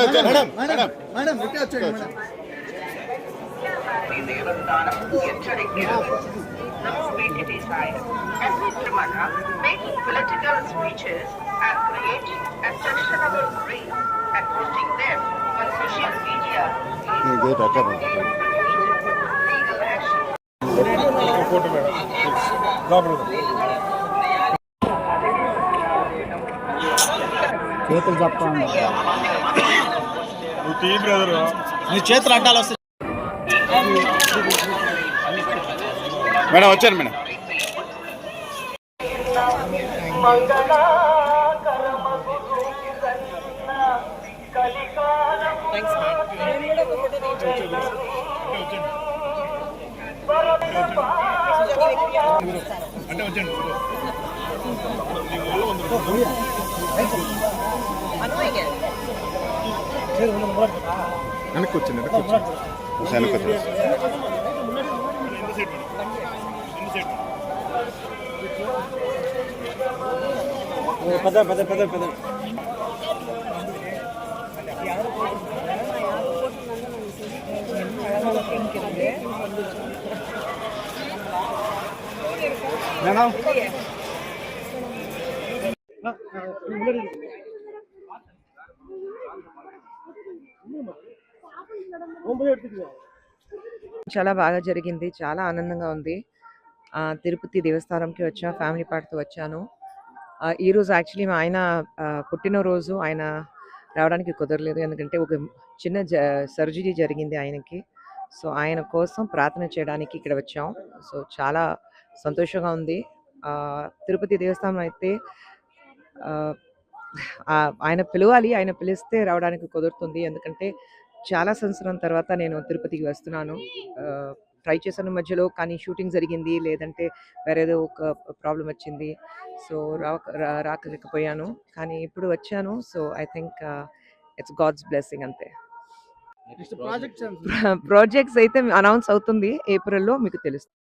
Madam madam ఇటే వచ్చేయండి madam. Making political speeches and creating objectionable reels and posting them on social media legal action. Photo madam లోపల చేతులు చెప్పండి. నువ్వు tea brother నీ చేతులు అడ్డాలు వస్తాయి మేడం. వచ్చాను మేడం. అంటే వచ్చాను వెనక్కి వచ్చింది పద పద పద పద. మేడం చాలా బాగా జరిగింది. చాలా ఆనందంగా ఉంది. తిరుపతి దేవస్థానంకి వచ్చా, ఫ్యామిలీ పార్ట్‌తో వచ్చాను. ఈరోజు యాక్చువల్లీ మా ఆయన పుట్టినరోజు. ఆయన రావడానికి కుదరలేదు. ఎందుకంటే ఒక చిన్న సర్జరీ జరిగింది ఆయనకి. సో, ఆయన కోసం ప్రార్థన చేయడానికి ఇక్కడ వచ్చాం. సో, చాలా సంతోషంగా ఉంది. తిరుపతి దేవస్థానం అయితే ఆహ్, ఆయన పిలవాలి. ఆయన పిలిస్తే రావడానికి కుదురుతుంది. ఎందుకంటే చాలా సంవత్సరం తర్వాత నేను తిరుపతికి వస్తున్నాను. ట్రై చేశాను మధ్యలో, కానీ షూటింగ్ జరిగింది. లేదంటే వేరేదో ఒక ప్రాబ్లమ్ వచ్చింది. సో, రాకలేకపోయాను. కానీ ఇప్పుడు వచ్చాను. So, I think it's God's blessing అంతే. ప్రాజెక్ట్స్ అయితే అనౌన్స్ అవుతుంది ఏప్రిల్‌లో, మీకు తెలుస్తుంది.